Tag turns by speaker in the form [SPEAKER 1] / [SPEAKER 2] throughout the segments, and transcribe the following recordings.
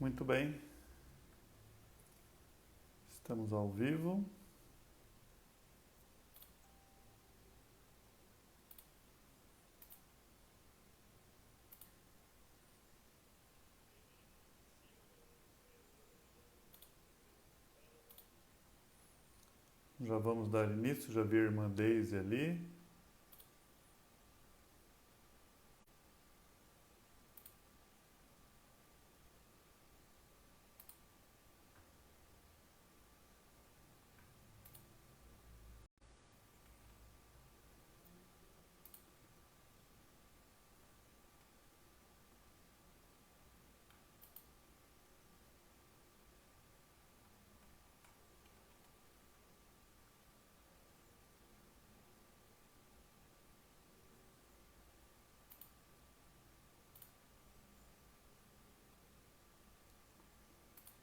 [SPEAKER 1] Muito bem, estamos ao vivo. Já vamos dar início, já vi a irmã Deise ali.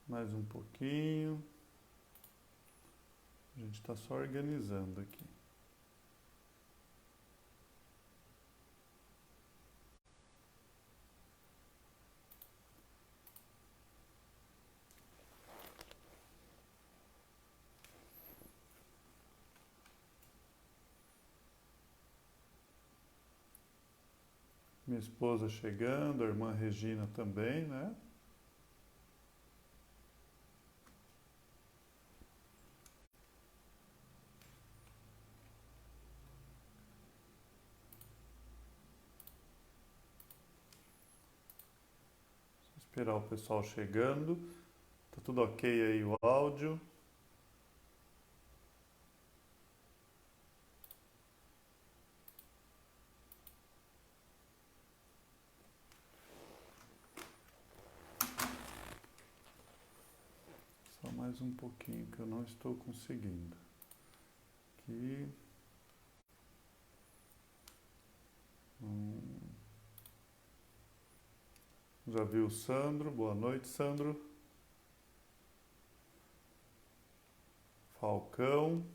[SPEAKER 1] Mais um pouquinho. A gente está só organizando aqui. Minha esposa chegando, a irmã Regina também, né? Esperar o pessoal chegando. Tá tudo ok aí o áudio? Só mais um pouquinho que eu não estou conseguindo. Aqui. Já viu o Sandro? Boa noite, Sandro. Falcão.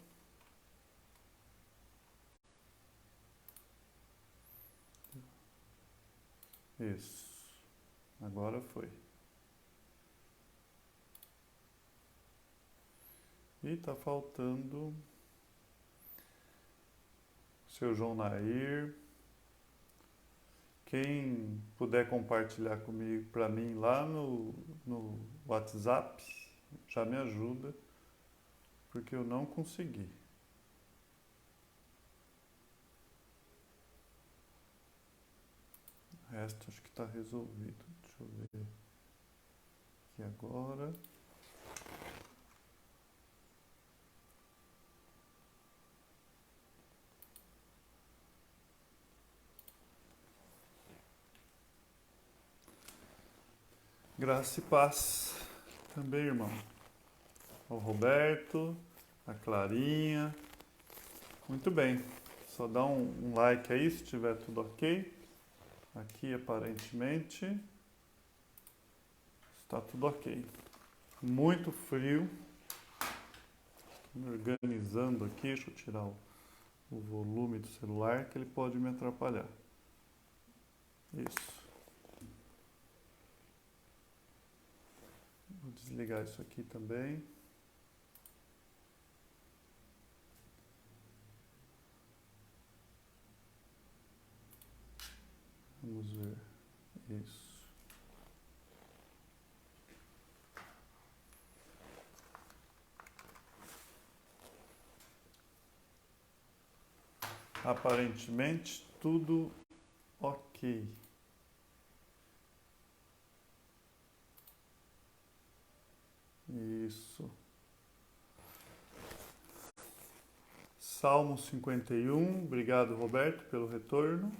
[SPEAKER 1] Isso. Agora foi. E tá faltando o seu João Nair. Quem puder compartilhar comigo, para mim, lá no WhatsApp, já me ajuda, porque eu não consegui. O resto acho que está resolvido. Deixa eu ver aqui agora. Graça e paz também, irmão. O Roberto, a Clarinha. Muito bem. Só dá um like aí se tiver tudo ok. Aqui aparentemente está tudo ok. Muito frio. Estou me organizando aqui. Deixa eu tirar o volume do celular que ele pode me atrapalhar. Isso. Vou desligar isso aqui também. Vamos ver. Isso. Aparentemente tudo ok. Isso. Salmo 51. Obrigado, Roberto, pelo retorno.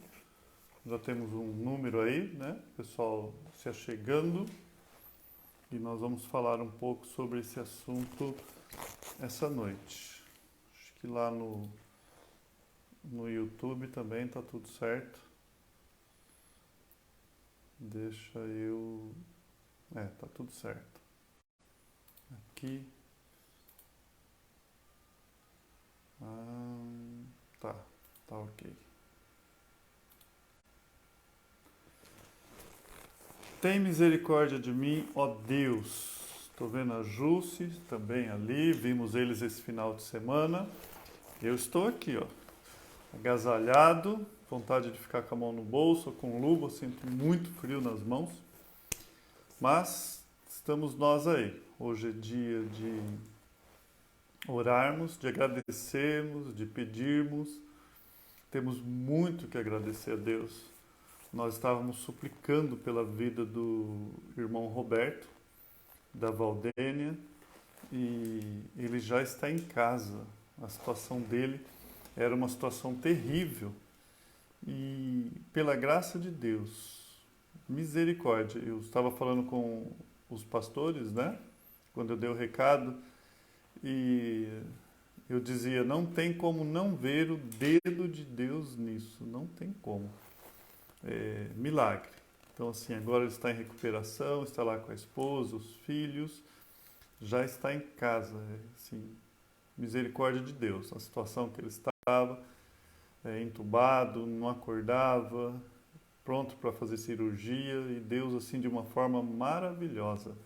[SPEAKER 1] Já temos um número aí, né? Pessoal se achegando. E nós vamos falar um pouco sobre esse assunto essa noite. Acho que lá no YouTube também tá tudo certo. Deixa eu... tá tudo certo. Aqui. Tá ok. Tem misericórdia de mim, ó Deus. Estou vendo a Jússi também ali, vimos eles esse final de semana. Eu estou aqui, ó, agasalhado, vontade de ficar com a mão no bolso, com luva, sinto muito frio nas mãos. Mas estamos nós aí. Hoje é dia de orarmos, de agradecermos, de pedirmos. Temos muito que agradecer a Deus. Nós estávamos suplicando pela vida do irmão Roberto, da Valdênia, e ele já está em casa. A situação dele era uma situação terrível. E pela graça de Deus, misericórdia. Eu estava falando com os pastores, né? Quando eu dei o recado, e eu dizia, não tem como não ver o dedo de Deus nisso, não tem como. É milagre. Então, assim, agora ele está em recuperação, está lá com a esposa, os filhos, já está em casa. Assim, misericórdia de Deus. A situação que ele estava, entubado, não acordava, pronto para fazer cirurgia, e Deus, assim, de uma forma maravilhosa,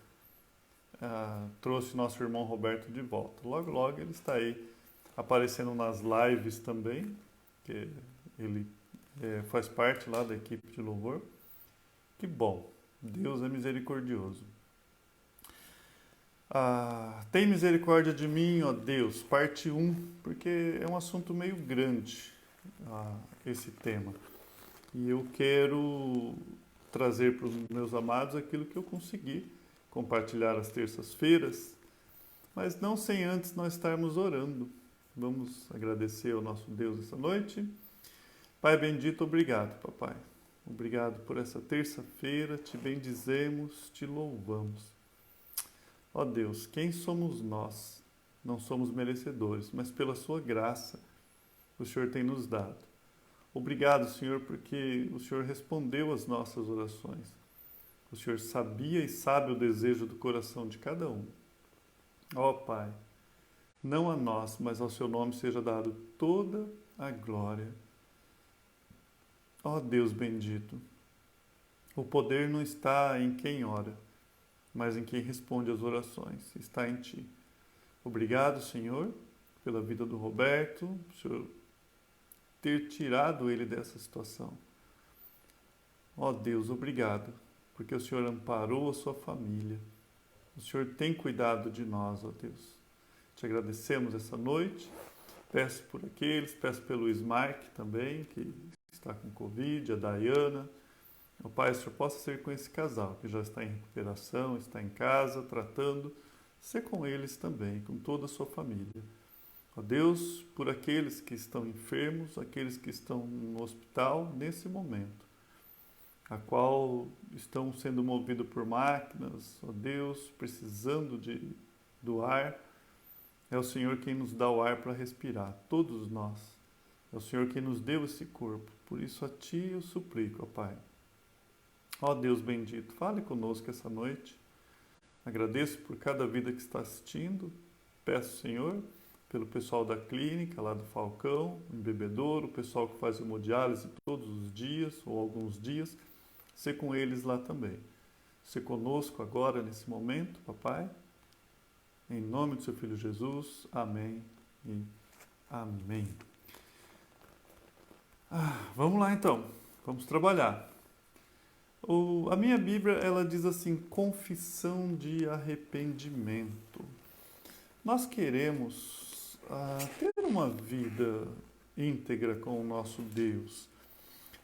[SPEAKER 1] trouxe nosso irmão Roberto de volta. Logo, logo ele está aí aparecendo nas lives também, que ele faz parte lá da equipe de louvor. Que bom, Deus é misericordioso. Tem misericórdia de mim, ó Deus, parte 1, porque é um assunto meio grande esse tema. E eu quero trazer para os meus amados aquilo que eu consegui compartilhar às terças-feiras, mas não sem antes nós estarmos orando. Vamos agradecer ao nosso Deus essa noite. Pai bendito, obrigado, papai. Obrigado por essa terça-feira, te bendizemos, te louvamos. Ó Deus, quem somos nós? Não somos merecedores, mas pela sua graça o Senhor tem nos dado. Obrigado, Senhor, porque o Senhor respondeu às nossas orações. O Senhor sabia e sabe o desejo do coração de cada um. Ó Pai, não a nós, mas ao seu nome seja dado toda a glória. Ó Deus bendito, o poder não está em quem ora, mas em quem responde às orações, está em Ti. Obrigado, Senhor, pela vida do Roberto, por Senhor ter tirado ele dessa situação. Ó Deus, obrigado, porque o Senhor amparou a sua família. O Senhor tem cuidado de nós, ó Deus. Te agradecemos essa noite. Peço por aqueles, peço pelo Ismark também, que está com Covid, a Dayana. Ó Pai, o Senhor possa ser com esse casal, que já está em recuperação, está em casa, tratando. Ser com eles também, com toda a sua família. Ó Deus, por aqueles que estão enfermos, aqueles que estão no hospital nesse momento, a qual estão sendo movidos por máquinas, ó Deus, precisando do ar. É o Senhor quem nos dá o ar para respirar, todos nós. É o Senhor quem nos deu esse corpo. Por isso a Ti eu suplico, ó Pai. Ó Deus bendito, fale conosco essa noite. Agradeço por cada vida que está assistindo. Peço, Senhor, pelo pessoal da clínica, lá do Falcão, em Bebedouro, o pessoal que faz hemodiálise todos os dias, ou alguns dias, ser com eles lá também. Ser conosco agora, nesse momento, papai. Em nome do seu Filho Jesus, amém e amém. Vamos lá então, vamos trabalhar. A minha Bíblia, ela diz assim, confissão de arrependimento. Nós queremos ter uma vida íntegra com o nosso Deus.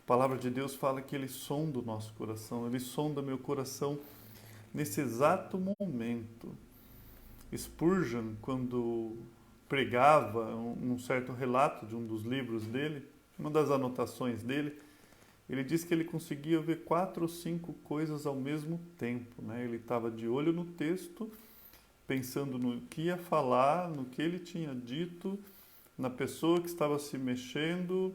[SPEAKER 1] A palavra de Deus fala que Ele sonda o nosso coração, Ele sonda meu coração nesse exato momento. Spurgeon, quando pregava um certo relato de um dos livros dele, uma das anotações dele, ele disse que ele conseguia ver 4 ou 5 coisas ao mesmo tempo, né? Ele estava de olho no texto, pensando no que ia falar, no que ele tinha dito, na pessoa que estava se mexendo,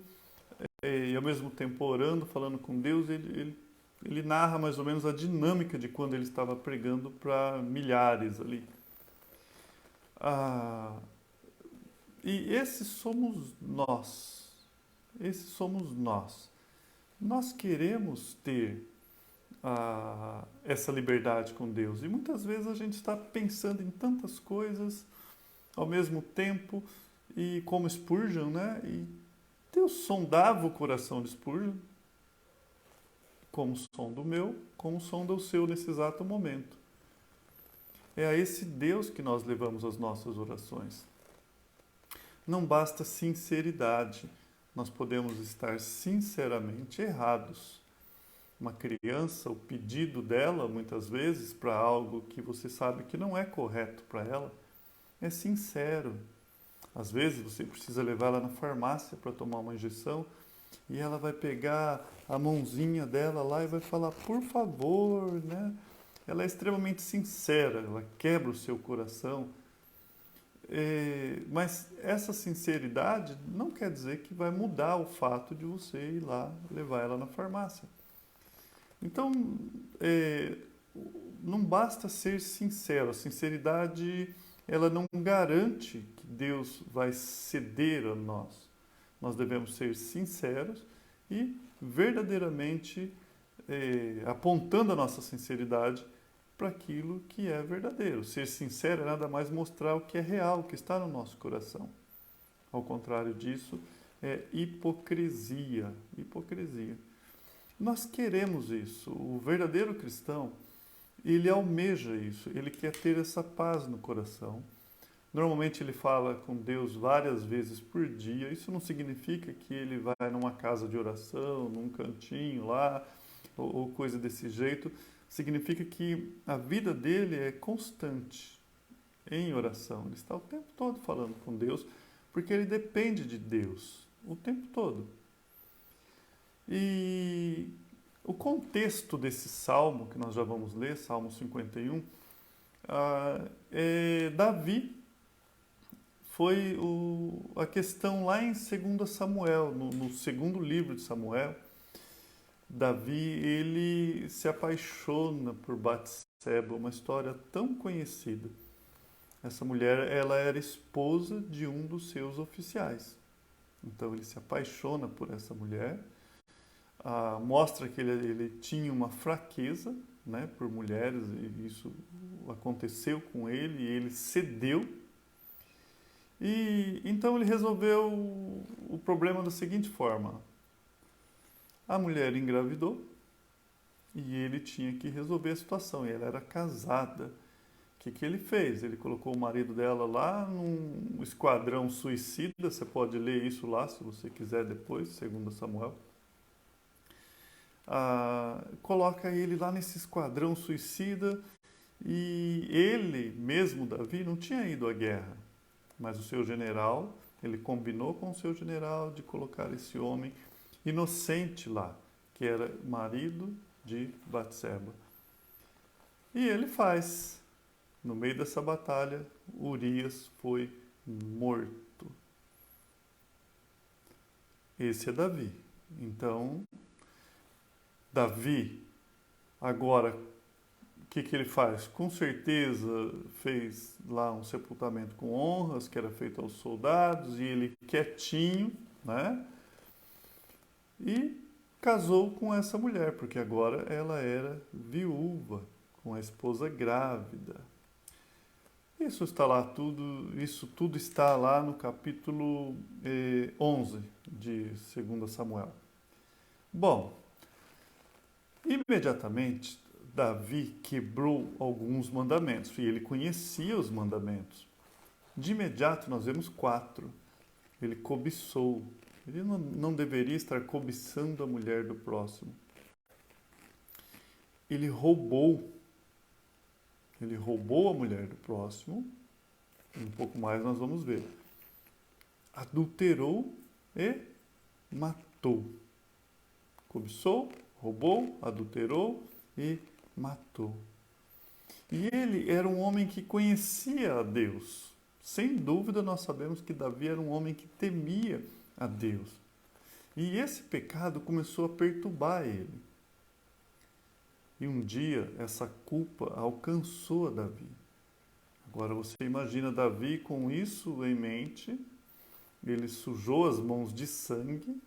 [SPEAKER 1] e ao mesmo tempo orando, falando com Deus. Ele narra mais ou menos a dinâmica de quando ele estava pregando para milhares ali. E esses somos nós. Esses somos nós. Nós queremos ter essa liberdade com Deus. E muitas vezes a gente está pensando em tantas coisas ao mesmo tempo, e como Spurgeon, né? E Deus sondava o coração de Spurgeon, como sonda o meu, como sonda o seu nesse exato momento. É a esse Deus que nós levamos as nossas orações. Não basta sinceridade, nós podemos estar sinceramente errados. Uma criança, o pedido dela, muitas vezes, para algo que você sabe que não é correto para ela, é sincero. Às vezes você precisa levar ela na farmácia para tomar uma injeção e ela vai pegar a mãozinha dela lá e vai falar, por favor, né? Ela é extremamente sincera, ela quebra o seu coração. Mas essa sinceridade não quer dizer que vai mudar o fato de você ir lá levar ela na farmácia. Então, não basta ser sincero. A sinceridade, ela não garante que Deus vai ceder a nós. Nós devemos ser sinceros e verdadeiramente apontando a nossa sinceridade para aquilo que é verdadeiro. Ser sincero é nada mais mostrar o que é real, o que está no nosso coração. Ao contrário disso, é hipocrisia. Hipocrisia. Nós queremos isso. O verdadeiro cristão, ele almeja isso. Ele quer ter essa paz no coração. Normalmente ele fala com Deus várias vezes por dia. Isso não significa que ele vai numa casa de oração, num cantinho lá, ou coisa desse jeito. Significa que a vida dele é constante em oração. Ele está o tempo todo falando com Deus, porque ele depende de Deus o tempo todo. E o contexto desse salmo, que nós já vamos ler, Salmo 51, Davi foi a questão lá em 2 Samuel, no segundo livro de Samuel. Davi, ele se apaixona por Batseba, uma história tão conhecida. Essa mulher, ela era esposa de um dos seus oficiais. Então ele se apaixona por essa mulher, mostra que ele tinha uma fraqueza, né, por mulheres, e isso aconteceu com ele, e ele cedeu. E então ele resolveu o problema da seguinte forma: a mulher engravidou e ele tinha que resolver a situação. E ela era casada. O que ele fez? Ele colocou o marido dela lá num esquadrão suicida. Você pode ler isso lá, se você quiser depois, segundo Samuel. Coloca ele lá nesse esquadrão suicida. E ele, mesmo Davi, não tinha ido à guerra. Mas o seu general, ele combinou com o seu general de colocar esse homem inocente lá, que era marido de Batseba. E ele faz. No meio dessa batalha, Urias foi morto. Esse é Davi. Então, Davi, agora, o que ele faz? Com certeza fez lá um sepultamento com honras, que era feito aos soldados, e ele quietinho, né? E casou com essa mulher, porque agora ela era viúva, com a esposa grávida. Isso tudo está lá no capítulo 11 de 2 Samuel. Bom, imediatamente Davi quebrou alguns mandamentos, e ele conhecia os mandamentos. De imediato nós vemos 4. Ele cobiçou. Ele não deveria estar cobiçando a mulher do próximo. Ele roubou. Ele roubou a mulher do próximo. Um pouco mais nós vamos ver. Adulterou e matou. Cobiçou, roubou, adulterou e matou. E ele era um homem que conhecia a Deus. Sem dúvida nós sabemos que Davi era um homem que temia a Deus. E esse pecado começou a perturbar ele. E um dia essa culpa alcançou a Davi. Agora você imagina Davi com isso em mente, ele sujou as mãos de sangue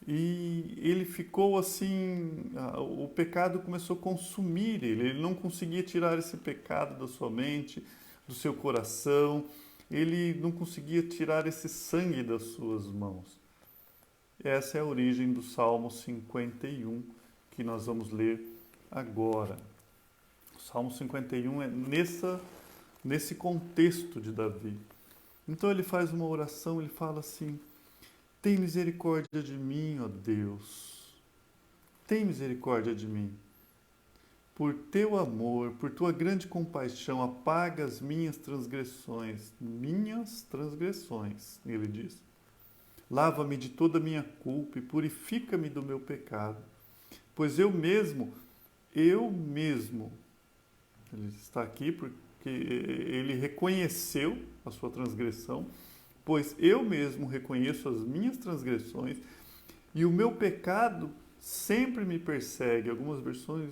[SPEAKER 1] E ele ficou assim, o pecado começou a consumir ele não conseguia tirar esse pecado da sua mente, do seu coração, ele não conseguia tirar esse sangue das suas mãos. Essa é a origem do Salmo 51, que nós vamos ler agora. O Salmo 51 é nesse contexto de Davi. Então ele faz uma oração, ele fala assim: tem misericórdia de mim, ó Deus. Tem misericórdia de mim. Por teu amor, por tua grande compaixão, apaga as minhas transgressões. Minhas transgressões, ele diz. Lava-me de toda a minha culpa e purifica-me do meu pecado. Pois eu mesmo, ele está aqui porque ele reconheceu a sua transgressão, pois eu mesmo reconheço as minhas transgressões e o meu pecado sempre me persegue. Algumas versões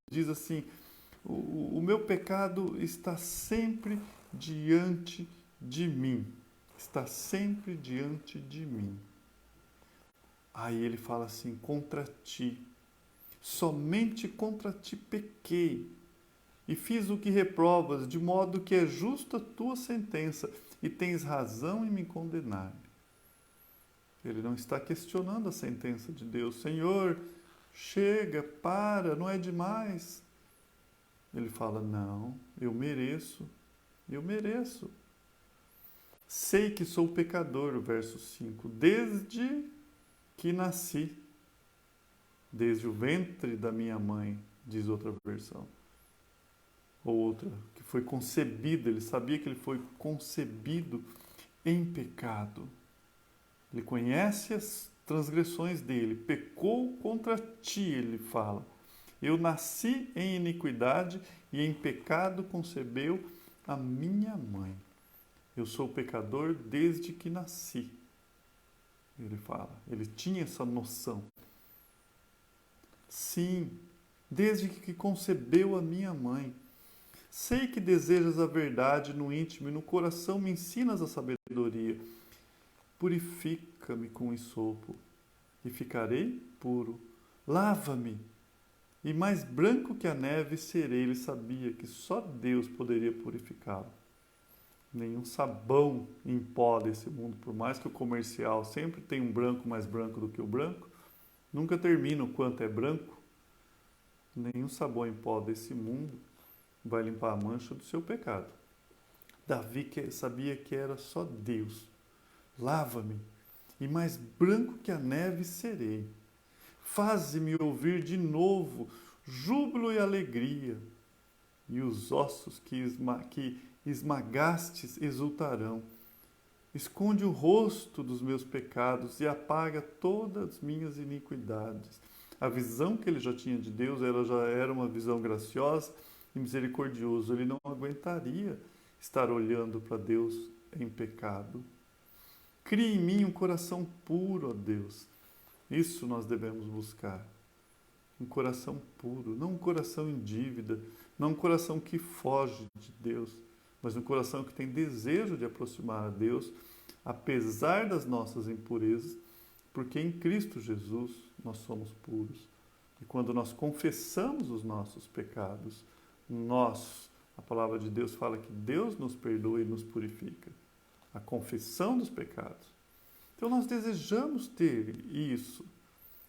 [SPEAKER 1] diz assim: o meu pecado está sempre diante de mim. Está sempre diante de mim. Aí ele fala assim: contra ti, somente contra ti pequei e fiz o que reprovas, de modo que é justa a tua sentença e tens razão em me condenar. Ele não está questionando a sentença de Deus. Senhor, chega, para, não é demais. Ele fala: não, eu mereço. Sei que sou pecador, o verso 5, desde que nasci, desde o ventre da minha mãe, diz outra versão. Ou outra, que foi concebido, ele sabia que ele foi concebido em pecado. Ele conhece as transgressões dele, pecou contra ti, ele fala. Eu nasci em iniquidade e em pecado concebeu a minha mãe. Eu sou pecador desde que nasci. Ele fala, ele tinha essa noção. Sim, desde que concebeu a minha mãe. Sei que desejas a verdade no íntimo e no coração me ensinas a sabedoria. Purifica-me com hisopo e ficarei puro. Lava-me e mais branco que a neve serei. Ele sabia que só Deus poderia purificá-lo. Nenhum sabão em pó desse mundo, por mais que o comercial sempre tem um branco mais branco do que o branco, nunca termina o quanto é branco. Nenhum sabão em pó desse mundo vai limpar a mancha do seu pecado. Davi sabia que era só Deus. Lava-me, e mais branco que a neve serei. Faze-me ouvir de novo júbilo e alegria, e os ossos que esmagastes exultarão. Esconde o rosto dos meus pecados e apaga todas as minhas iniquidades. A visão que ele já tinha de Deus, ela já era uma visão graciosa e misericordiosa. Ele não aguentaria estar olhando para Deus em pecado. Cria em mim um coração puro, ó Deus. Isso nós devemos buscar. Um coração puro, não um coração em dívida, não um coração que foge de Deus, mas um coração que tem desejo de aproximar a Deus, apesar das nossas impurezas, porque em Cristo Jesus nós somos puros. E quando nós confessamos os nossos pecados, a palavra de Deus fala que Deus nos perdoa e nos purifica. A confissão dos pecados. Então nós desejamos ter isso.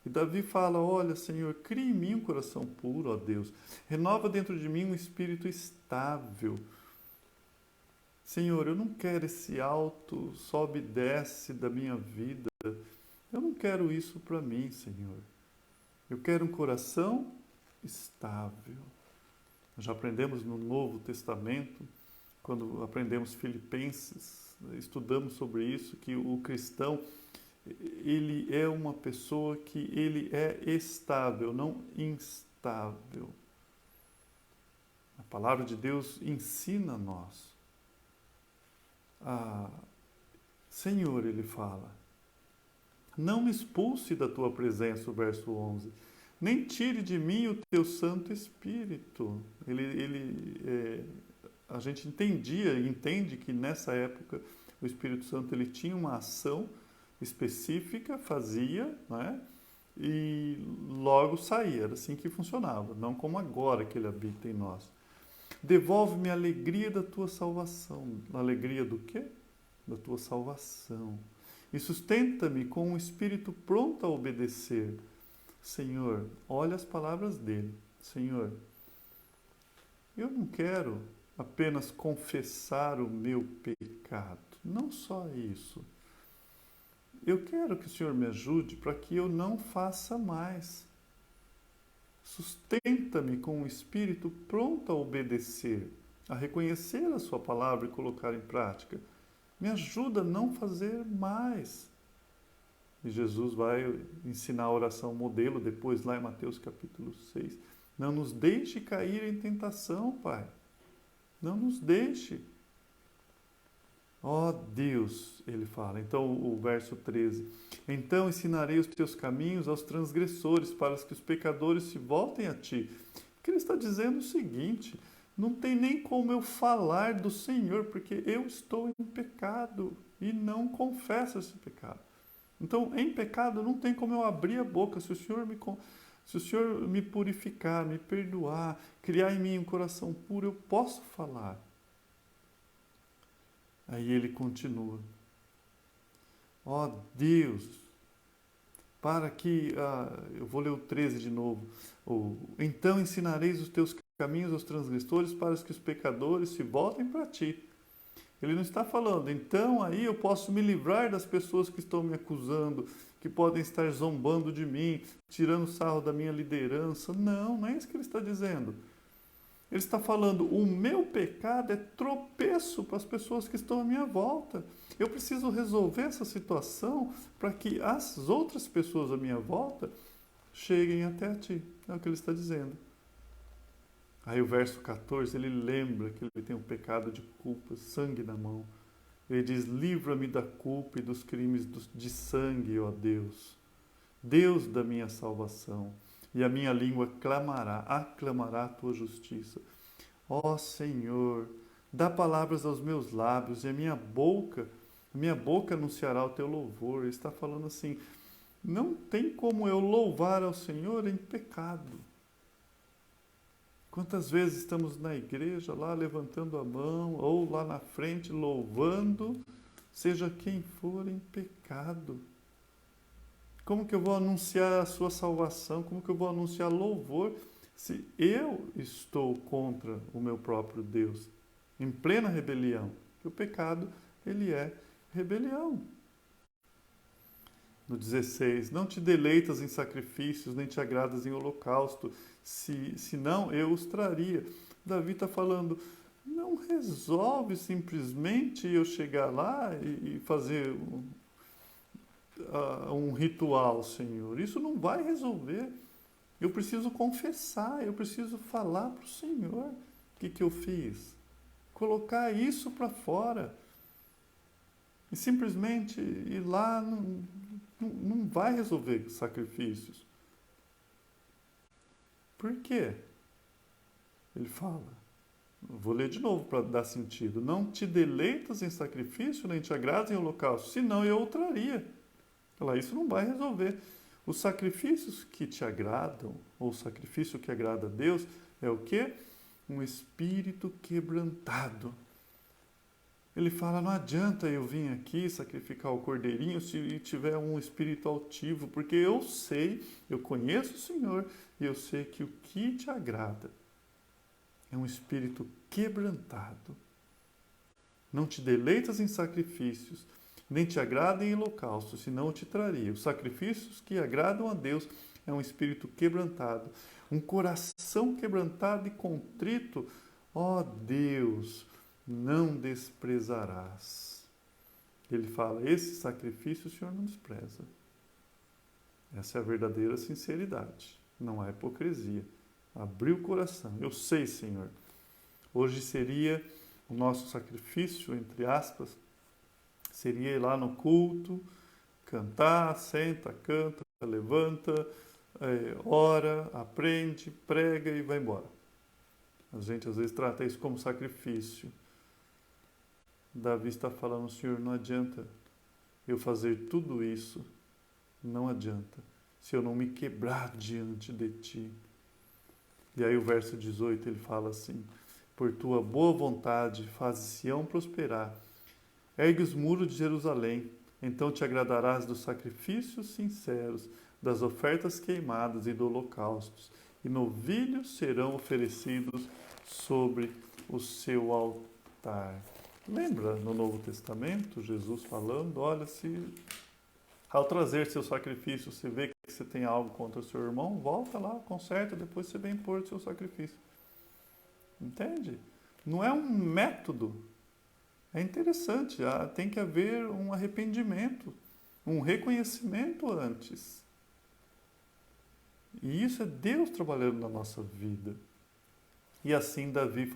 [SPEAKER 1] E Davi fala: olha, Senhor, cria em mim um coração puro, ó Deus. Renova dentro de mim um espírito estável. Senhor, eu não quero esse alto sobe e desce da minha vida. Eu não quero isso para mim, Senhor. Eu quero um coração estável. Nós já aprendemos no Novo Testamento, quando aprendemos Filipenses, estudamos sobre isso, que o cristão, ele é uma pessoa que ele é estável, não instável. A palavra de Deus ensina a nós. Senhor, ele fala, não me expulse da tua presença, o verso 11, nem tire de mim o teu Santo Espírito. A gente entende que nessa época o Espírito Santo ele tinha uma ação específica, fazia, né? E logo saía. Era assim que funcionava, não como agora que ele habita em nós. Devolve-me a alegria da tua salvação. A alegria do quê? Da tua salvação. E sustenta-me com um espírito pronto a obedecer. Senhor, olha as palavras dele. Senhor, eu não quero apenas confessar o meu pecado. Não só isso. Eu quero que o Senhor me ajude para que eu não faça mais. Sustenta-me com um espírito pronto a obedecer, a reconhecer a sua palavra e colocar em prática. Me ajuda a não fazer mais. E Jesus vai ensinar a oração modelo depois lá em Mateus capítulo 6. Não nos deixe cair em tentação, Pai. Não nos deixe. Ó Deus, ele fala. Então o verso 13. Então ensinarei os teus caminhos aos transgressores, para que os pecadores se voltem a ti. Porque ele está dizendo o seguinte: não tem nem como eu falar do Senhor, porque eu estou em pecado e não confesso esse pecado. Então, em pecado, não tem como eu abrir a boca. Se o Senhor me purificar, me perdoar, criar em mim um coração puro, eu posso falar. Aí ele continua. Ó Deus, para que... eu vou ler o 13 de novo. Então ensinareis os teus caminhos aos transgressores, para que os pecadores se voltem para ti. Ele não está falando, então aí eu posso me livrar das pessoas que estão me acusando, que podem estar zombando de mim, tirando sarro da minha liderança. Não, não é isso que ele está dizendo. Ele está falando, o meu pecado é tropeço para as pessoas que estão à minha volta. Eu preciso resolver essa situação para que as outras pessoas à minha volta cheguem até a ti. É o que ele está dizendo. Aí o verso 14, ele lembra que ele tem um pecado de culpa, sangue na mão. Ele diz, livra-me da culpa e dos crimes de sangue, ó Deus. Deus da minha salvação. E a minha língua aclamará a tua justiça. Ó Senhor, dá palavras aos meus lábios e a minha boca anunciará o teu louvor. Ele está falando assim, não tem como eu louvar ao Senhor em pecado. Quantas vezes estamos na igreja, lá levantando a mão, ou lá na frente louvando, seja quem for, em pecado. Como que eu vou anunciar a sua salvação? Como que eu vou anunciar louvor se eu estou contra o meu próprio Deus? Em plena rebelião. Porque o pecado, ele é rebelião. No 16, não te deleitas em sacrifícios, nem te agradas em holocausto, se não eu os traria. Davi está falando, não resolve simplesmente eu chegar lá e fazer um ritual, Senhor. Isso não vai resolver. Eu preciso confessar, eu preciso falar para o Senhor o que eu fiz. Colocar isso para fora. E simplesmente ir lá não vai resolver sacrifícios. Por quê? Ele fala. Vou ler de novo para dar sentido. Não te deleitas em sacrifício, nem te agradas em holocausto, senão eu o traria. Fala, isso não vai resolver. Os sacrifícios que te agradam, ou o sacrifício que agrada a Deus, é o quê? Um espírito quebrantado. Ele fala, não adianta eu vir aqui sacrificar o cordeirinho se tiver um espírito altivo, porque eu sei, eu conheço o Senhor, e eu sei que o que te agrada é um espírito quebrantado. Não te deleitas em sacrifícios, nem te agrada em holocaustos, senão eu te traria. Os sacrifícios que agradam a Deus é um espírito quebrantado, um coração quebrantado e contrito. Ó Deus, não desprezarás. Ele fala, esse sacrifício o Senhor não despreza. Essa é a verdadeira sinceridade, não há hipocrisia. Abrir o coração. Eu sei, Senhor, hoje seria o nosso sacrifício, entre aspas, seria ir lá no culto, cantar, senta, canta, levanta, ora, aprende, prega e vai embora. A gente às vezes trata isso como sacrifício. Davi está falando, Senhor, não adianta eu fazer tudo isso, não adianta, se eu não me quebrar diante de ti. E aí o verso 18 ele fala assim: por tua boa vontade faz Sião prosperar, ergue os muros de Jerusalém, então te agradarás dos sacrifícios sinceros, das ofertas queimadas e do holocaustos, e novilhos serão oferecidos sobre o seu altar. Lembra no Novo Testamento, Jesus falando, olha, se ao trazer seu sacrifício você vê que você tem algo contra o seu irmão, volta lá, conserta, depois você vem pôr o seu sacrifício. Entende? Não é um método. É interessante, tem que haver um arrependimento, um reconhecimento antes. E isso é Deus trabalhando na nossa vida. E assim Davi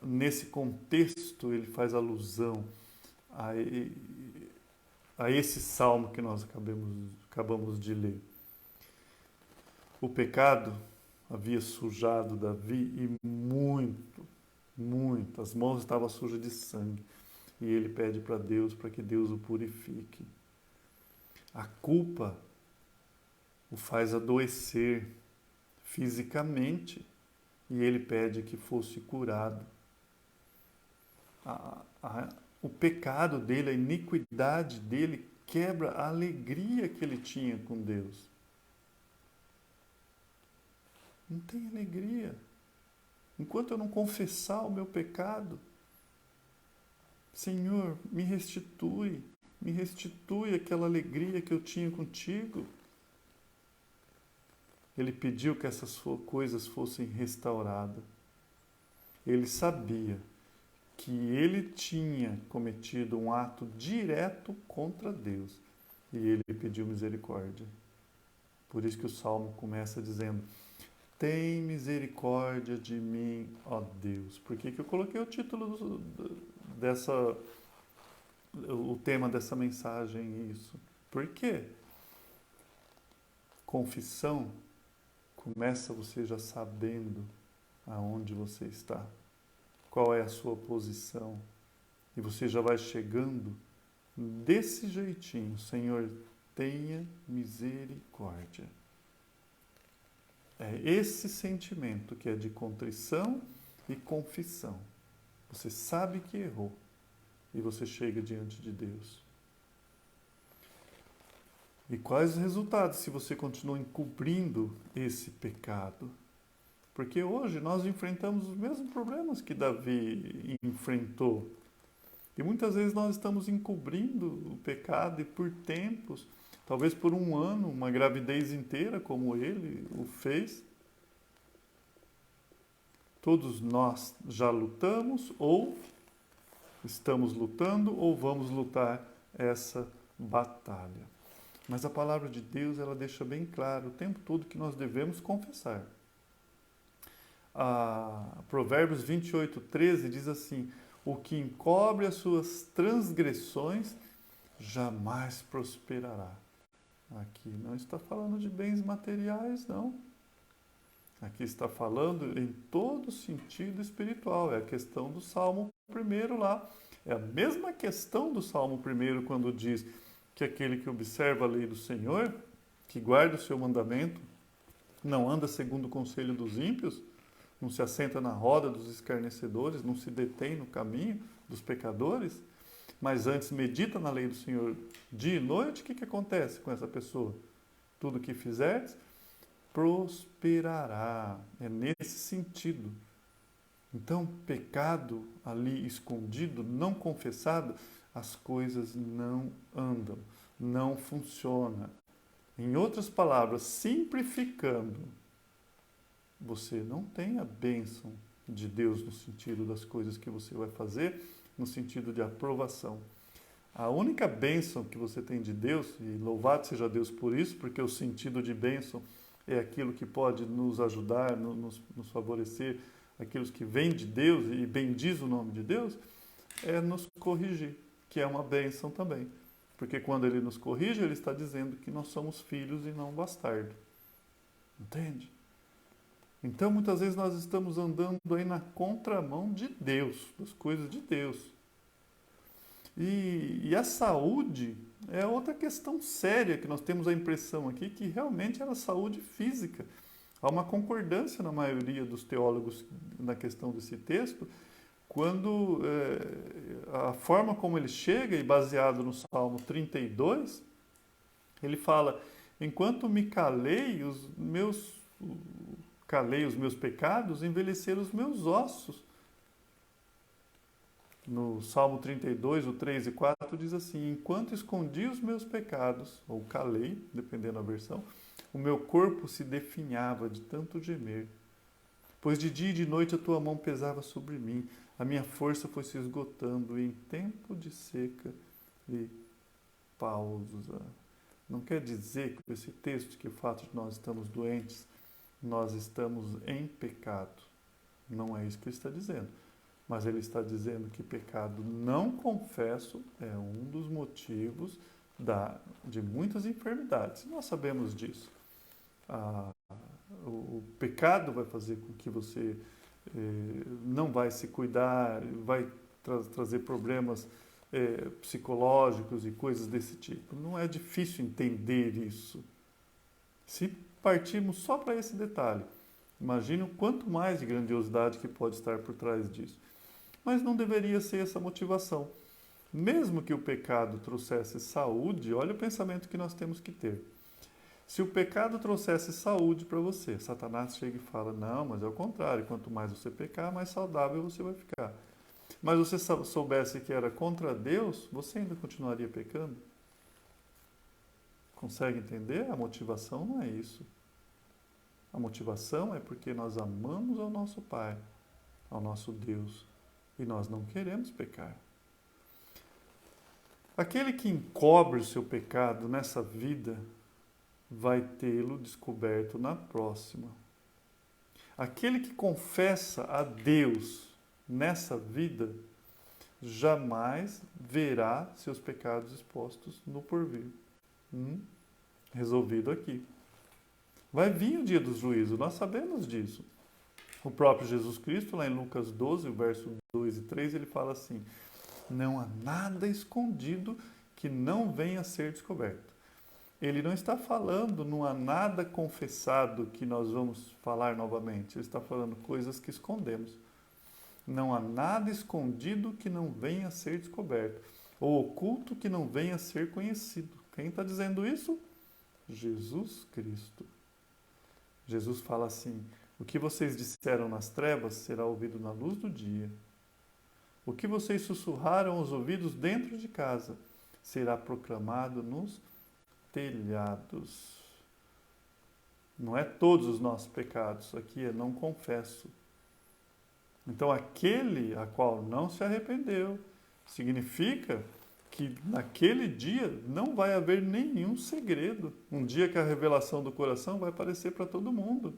[SPEAKER 1] nesse contexto, ele faz alusão a esse salmo que nós acabamos de ler. O pecado havia sujado Davi e muito, muito. As mãos estavam sujas de sangue. E ele pede para Deus para que Deus o purifique. A culpa o faz adoecer fisicamente e ele pede que fosse curado. O pecado dele, a iniquidade dele quebra a alegria que ele tinha com Deus. Não tem alegria. Enquanto eu não confessar o meu pecado, Senhor, me restitui aquela alegria que eu tinha contigo. Ele pediu que essas coisas fossem restauradas. Ele sabia que ele tinha cometido um ato direto contra Deus e ele pediu misericórdia. Por isso que o Salmo começa dizendo: tem misericórdia de mim, ó Deus. Por que eu coloquei o título o tema dessa mensagem, isso? Por quê? Confissão começa você já sabendo aonde você está, qual é a sua posição, e você já vai chegando desse jeitinho: Senhor, tenha misericórdia. É esse sentimento que é de contrição e confissão. Você sabe que errou e você chega diante de Deus. E quais os resultados se você continua encobrindo esse pecado? Porque hoje nós enfrentamos os mesmos problemas que Davi enfrentou. E muitas vezes nós estamos encobrindo o pecado e por tempos, talvez por um ano, uma gravidez inteira, como ele o fez. Todos nós já lutamos, ou estamos lutando, ou vamos lutar essa batalha. Mas a palavra de Deus, ela deixa bem claro o tempo todo que nós devemos confessar. Provérbios 28:13 diz assim: o que encobre as suas transgressões jamais prosperará. Aqui não está falando de bens materiais, não. Aqui está falando em todo sentido espiritual. É a questão do Salmo 1 lá. É a mesma questão do Salmo 1 quando diz que aquele que observa a lei do Senhor, que guarda o seu mandamento, não anda segundo o conselho dos ímpios, não se assenta na roda dos escarnecedores, não se detém no caminho dos pecadores, mas antes medita na lei do Senhor dia e noite. O que acontece com essa pessoa? Tudo que fizeres, prosperará. É nesse sentido. Então, pecado ali escondido, não confessado, as coisas não andam, não funciona. Em outras palavras, simplificando, você não tem a bênção de Deus no sentido das coisas que você vai fazer, no sentido de aprovação. A única bênção que você tem de Deus, e louvado seja Deus por isso, porque o sentido de bênção é aquilo que pode nos ajudar, nos favorecer, aquilo que vem de Deus e bendiz o nome de Deus, é nos corrigir, que é uma bênção também. Porque quando ele nos corrige, ele está dizendo que nós somos filhos e não bastardos. Entende? Então, muitas vezes nós estamos andando aí na contramão de Deus, das coisas de Deus. E a saúde é outra questão séria que nós temos a impressão aqui que realmente era saúde física. Há uma concordância na maioria dos teólogos na questão desse texto, quando a forma como ele chega, e baseado no Salmo 32, ele fala: enquanto me calei os meus pecados, envelheceram os meus ossos. No Salmo 32, o 3 e 4 diz assim: enquanto escondi os meus pecados, ou calei, dependendo da versão, o meu corpo se definhava de tanto gemer. Pois de dia e de noite a tua mão pesava sobre mim, a minha força foi se esgotando, e em tempo de seca e pausa. Não quer dizer que esse texto, que o fato de nós estamos doentes, nós estamos em pecado. Não é isso que ele está dizendo. Mas ele está dizendo que pecado não confesso é um dos motivos de muitas enfermidades. Nós sabemos disso. O pecado vai fazer com que você não vai se cuidar, vai trazer problemas psicológicos e coisas desse tipo. Não é difícil entender isso. Se partirmos só para esse detalhe, imagine o quanto mais de grandiosidade que pode estar por trás disso. Mas não deveria ser essa motivação. Mesmo que o pecado trouxesse saúde, olha o pensamento que nós temos que ter. Se o pecado trouxesse saúde para você, Satanás chega e fala: não, mas é o contrário, quanto mais você pecar, mais saudável você vai ficar. Mas você soubesse que era contra Deus, você ainda continuaria pecando? Consegue entender? A motivação não é isso. A motivação é porque nós amamos ao nosso Pai, ao nosso Deus, e nós não queremos pecar. Aquele que encobre o seu pecado nessa vida vai tê-lo descoberto na próxima. Aquele que confessa a Deus nessa vida jamais verá seus pecados expostos no porvir. Resolvido aqui. Vai vir o dia do juízo, nós sabemos disso. O próprio Jesus Cristo, lá em Lucas 12, verso 2 e 3, ele fala assim: não há nada escondido que não venha a ser descoberto. Ele não está falando, não há nada confessado que nós vamos falar novamente. Ele está falando coisas que escondemos. Não há nada escondido que não venha a ser descoberto, ou oculto que não venha a ser conhecido. Quem está dizendo isso? Jesus Cristo. Jesus fala assim: o que vocês disseram nas trevas será ouvido na luz do dia. O que vocês sussurraram aos ouvidos dentro de casa será proclamado nos telhados. Não é todos os nossos pecados, aqui é não confesso. Então, aquele a qual não se arrependeu, significa que naquele dia não vai haver nenhum segredo. Um dia que a revelação do coração vai aparecer para todo mundo.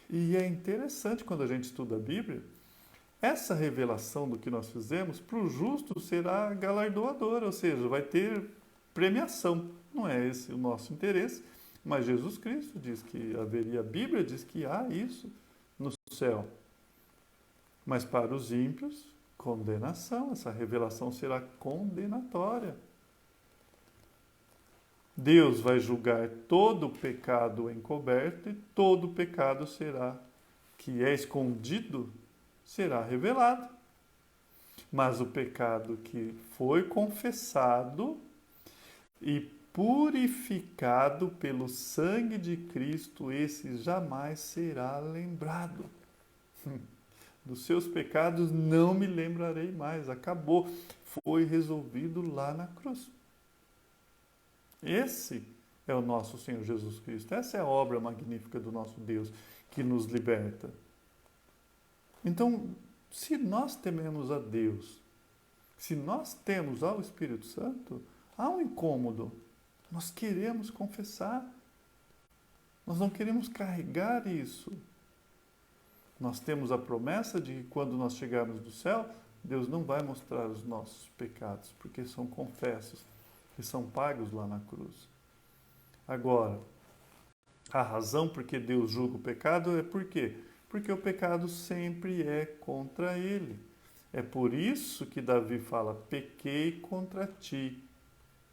[SPEAKER 1] E é interessante quando a gente estuda a Bíblia, essa revelação do que nós fizemos, para o justo será galardoadora, ou seja, vai ter premiação. Não é esse o nosso interesse, mas Jesus Cristo diz que haveria, a Bíblia diz que há isso no céu. Mas para os ímpios, condenação, essa revelação será condenatória. Deus vai julgar todo o pecado encoberto e todo o pecado que é escondido será revelado. Mas o pecado que foi confessado e purificado pelo sangue de Cristo, esse jamais será lembrado. Dos seus pecados não me lembrarei mais. Acabou. Foi resolvido lá na cruz. Esse é o nosso Senhor Jesus Cristo. Essa é a obra magnífica do nosso Deus que nos liberta. Então, se nós tememos a Deus, se nós temos ao Espírito Santo, há um incômodo. Nós queremos confessar. Nós não queremos carregar isso. Nós temos a promessa de que quando nós chegarmos do céu, Deus não vai mostrar os nossos pecados, porque são confessos e são pagos lá na cruz. Agora, a razão por que Deus julga o pecado é por quê? Porque o pecado sempre é contra Ele. É por isso que Davi fala: pequei contra ti.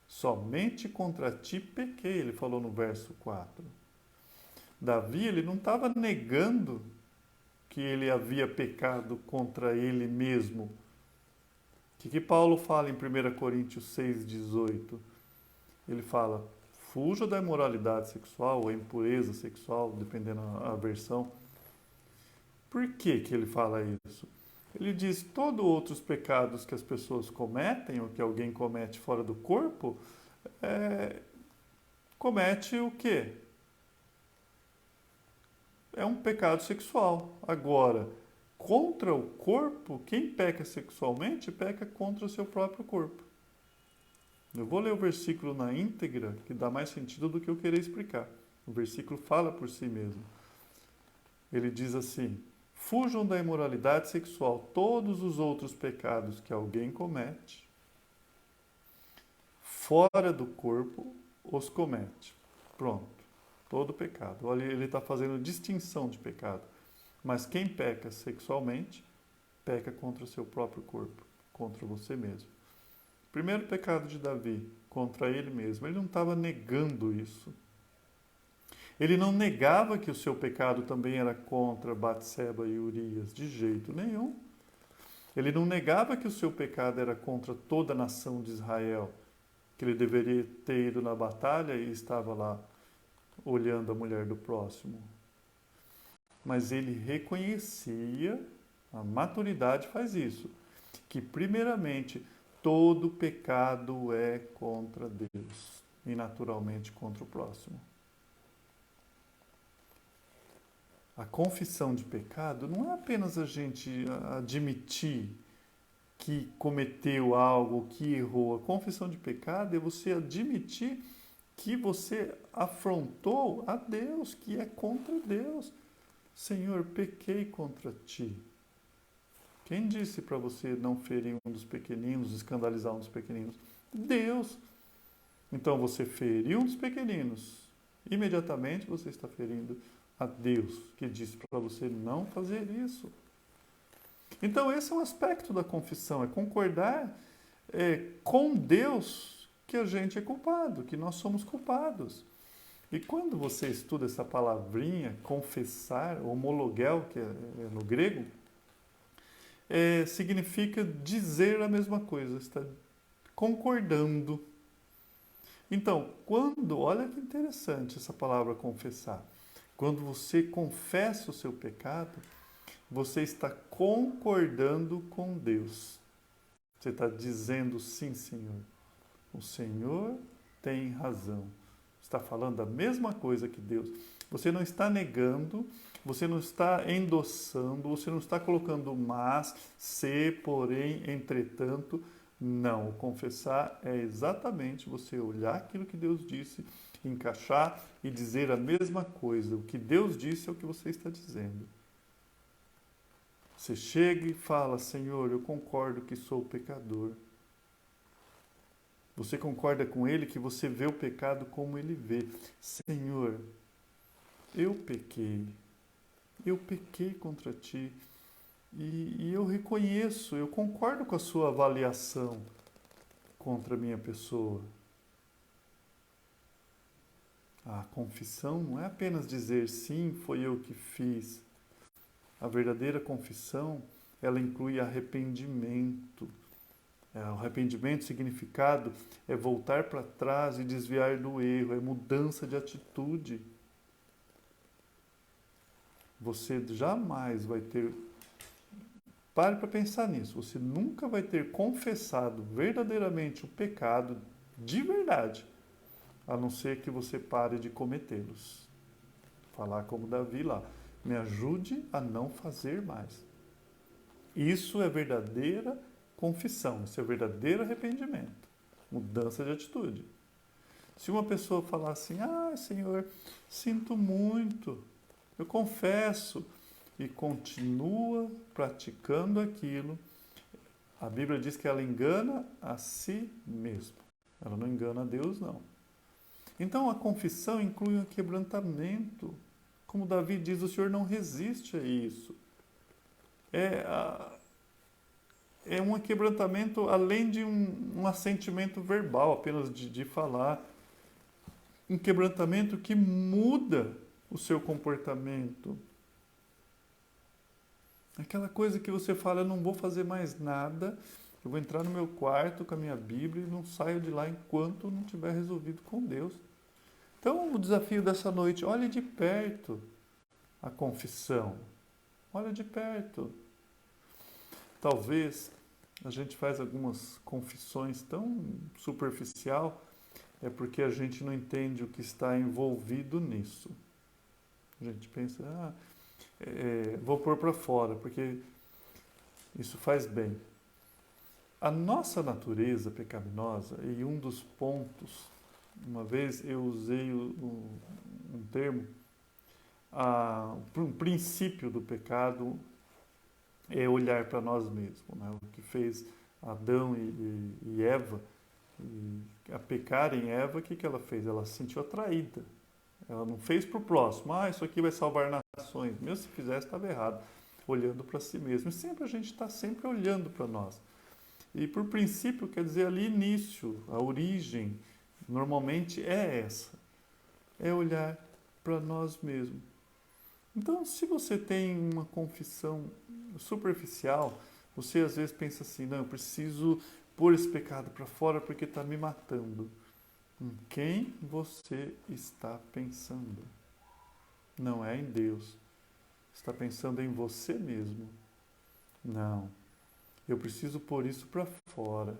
[SPEAKER 1] Somente contra ti pequei, ele falou no verso 4. Davi, ele não estava negando que ele havia pecado contra ele mesmo. O que Paulo fala em 1 Coríntios 6,18? Ele fala: fuja da imoralidade sexual ou impureza sexual, dependendo da versão. Por que ele fala isso? Ele diz: todos outros pecados que as pessoas cometem, ou que alguém comete fora do corpo, comete o quê? É um pecado sexual. Agora, contra o corpo, quem peca sexualmente, peca contra o seu próprio corpo. Eu vou ler o versículo na íntegra, que dá mais sentido do que eu querer explicar. O versículo fala por si mesmo. Ele diz assim: fujam da imoralidade sexual, todos os outros pecados que alguém comete, fora do corpo, os comete. Pronto. Todo pecado. Olha, ele está fazendo distinção de pecado. Mas quem peca sexualmente, peca contra o seu próprio corpo, contra você mesmo. Primeiro pecado de Davi, contra ele mesmo. Ele não estava negando isso. Ele não negava que o seu pecado também era contra Batseba e Urias, de jeito nenhum. Ele não negava que o seu pecado era contra toda a nação de Israel, que ele deveria ter ido na batalha e estava lá olhando a mulher do próximo. Mas ele reconhecia, a maturidade faz isso, que primeiramente todo pecado é contra Deus e naturalmente contra o próximo. A confissão de pecado não é apenas a gente admitir que cometeu algo, que errou. A confissão de pecado é você admitir que você afrontou a Deus, que é contra Deus. Senhor, pequei contra ti. Quem disse para você não ferir um dos pequeninos, escandalizar um dos pequeninos? Deus. Então você feriu um dos pequeninos. Imediatamente você está ferindo a Deus, que disse para você não fazer isso. Então esse é um aspecto da confissão, é concordar com Deus que a gente é culpado, que nós somos culpados. E quando você estuda essa palavrinha, confessar, homologel, que é no grego, significa dizer a mesma coisa, está concordando. Então, olha que interessante essa palavra confessar. Quando você confessa o seu pecado, você está concordando com Deus. Você está dizendo: sim, Senhor, o Senhor tem razão. Está falando a mesma coisa que Deus. Você não está negando, você não está endossando, você não está colocando mas, se, porém, entretanto. Não, o confessar é exatamente você olhar aquilo que Deus disse, encaixar e dizer a mesma coisa. O que Deus disse é o que você está dizendo. Você chega e fala: Senhor, eu concordo que sou pecador. Você concorda com ele que você vê o pecado como ele vê. Senhor, eu pequei contra ti e eu reconheço, eu concordo com a sua avaliação contra a minha pessoa. A confissão não é apenas dizer sim, foi eu que fiz. A verdadeira confissão, ela inclui arrependimento. O arrependimento, significado, é voltar para trás e desviar do erro, é mudança de atitude. Você jamais vai ter... Pare para pensar nisso. Você nunca vai ter confessado verdadeiramente o pecado de verdade, a não ser que você pare de cometê-los. Falar como Davi lá: me ajude a não fazer mais. Isso é verdadeira confissão, isso é verdadeiro arrependimento, mudança de atitude. Se uma pessoa falar assim: Senhor, sinto muito, eu confesso, e continua praticando aquilo, a Bíblia diz que ela engana a si mesma. Ela não engana a Deus, não. Então a confissão inclui um quebrantamento. Como Davi diz, o Senhor não resiste a isso. é um quebrantamento além de um assentimento verbal, apenas de falar. Um quebrantamento que muda o seu comportamento. Aquela coisa que você fala, eu não vou fazer mais nada, eu vou entrar no meu quarto com a minha Bíblia e não saio de lá enquanto não tiver resolvido com Deus. Então, o desafio dessa noite, olhe de perto a confissão. Olha de perto. Talvez a gente faz algumas confissões tão superficial, é porque a gente não entende o que está envolvido nisso. A gente pensa, vou pôr para fora, porque isso faz bem. A nossa natureza pecaminosa, e um dos pontos, uma vez eu usei um termo, um princípio do pecado é olhar para nós mesmos. Né? O que fez Adão e Eva, a pecar em Eva, o que ela fez? Ela se sentiu atraída. Ela não fez para o próximo, isso aqui vai salvar nações. Mesmo se fizesse, estava errado. Olhando para si mesmo. E sempre a gente está sempre olhando para nós. E por princípio, quer dizer, ali início, a origem, normalmente é essa. É olhar para nós mesmos. Então, se você tem uma confissão superficial, você às vezes pensa assim, não, eu preciso pôr esse pecado para fora porque está me matando. Em quem você está pensando? Não é em Deus. Está pensando em você mesmo. Não. Eu preciso pôr isso para fora.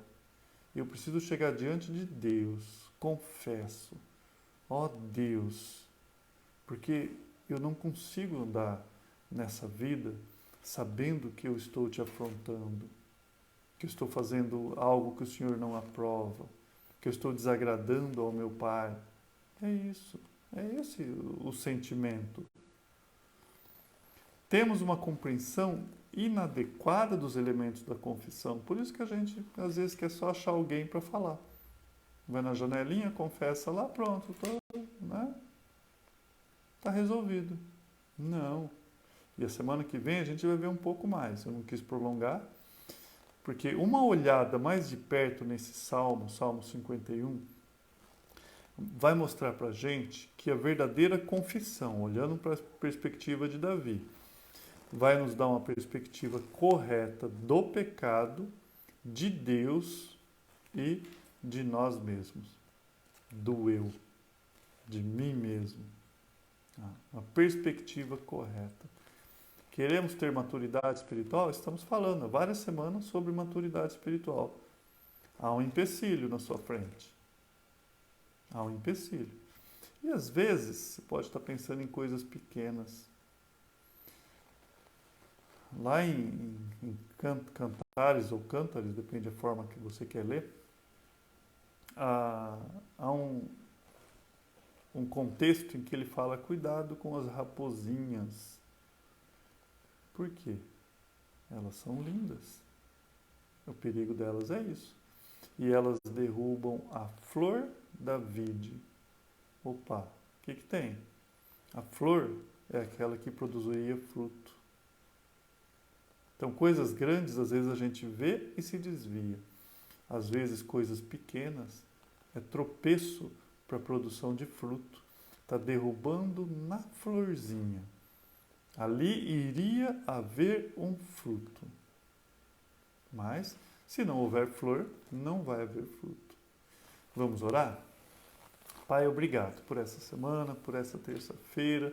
[SPEAKER 1] Eu preciso chegar diante de Deus. Confesso. Ó Deus. Porque eu não consigo andar nessa vida sabendo que eu estou te afrontando. Que eu estou fazendo algo que o Senhor não aprova. Que eu estou desagradando ao meu Pai. É isso. É esse o sentimento. Temos uma compreensão inadequada dos elementos da confissão. Por isso que a gente, às vezes, quer só achar alguém para falar. Vai na janelinha, confessa lá, pronto, né? Tá resolvido. Não. E a semana que vem a gente vai ver um pouco mais. Eu não quis prolongar, porque uma olhada mais de perto nesse Salmo 51, vai mostrar para a gente que a verdadeira confissão, olhando para a perspectiva de Davi, vai nos dar uma perspectiva correta do pecado, de Deus e de nós mesmos, do eu, de mim mesmo. Uma perspectiva correta. Queremos ter maturidade espiritual? Estamos falando há várias semanas sobre maturidade espiritual. Há um empecilho na sua frente. Há um empecilho. E às vezes você pode estar pensando em coisas pequenas. Lá em Cantares ou Cântares, depende da forma que você quer ler, há um contexto em que ele fala cuidado com as raposinhas. Por quê? Elas são lindas. O perigo delas é isso. E elas derrubam a flor da vide. Opa, o que tem? A flor é aquela que produziria fruto. Então, coisas grandes, às vezes a gente vê e se desvia. Às vezes, coisas pequenas é tropeço para a produção de fruto. Está derrubando na florzinha. Ali iria haver um fruto. Mas, se não houver flor, não vai haver fruto. Vamos orar? Pai, obrigado por essa semana, por essa terça-feira,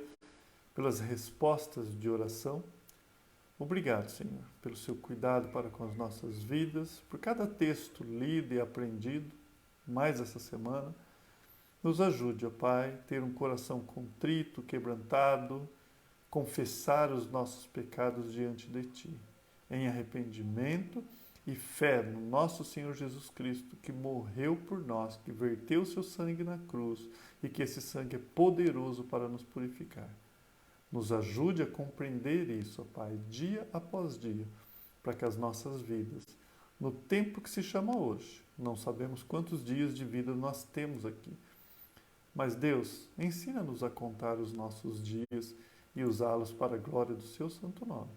[SPEAKER 1] pelas respostas de oração. Obrigado, Senhor, pelo seu cuidado para com as nossas vidas, por cada texto lido e aprendido, mais essa semana. Nos ajude, ó Pai, ter um coração contrito, quebrantado, confessar os nossos pecados diante de Ti, em arrependimento e fé no nosso Senhor Jesus Cristo, que morreu por nós, que verteu o seu sangue na cruz e que esse sangue é poderoso para nos purificar. Nos ajude a compreender isso, ó Pai, dia após dia, para que as nossas vidas, no tempo que se chama hoje, não sabemos quantos dias de vida nós temos aqui, mas Deus, ensina-nos a contar os nossos dias e usá-los para a glória do seu santo nome.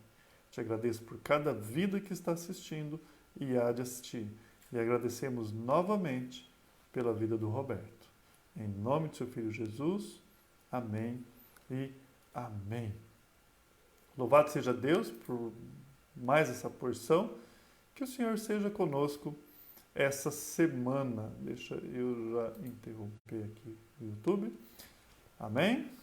[SPEAKER 1] Te agradeço por cada vida que está assistindo e há de assistir. E agradecemos novamente pela vida do Roberto. Em nome de seu Filho Jesus, amém e amém. Louvado seja Deus por mais essa porção. Que o Senhor seja conosco essa semana. Deixa eu já interromper aqui o YouTube. Amém?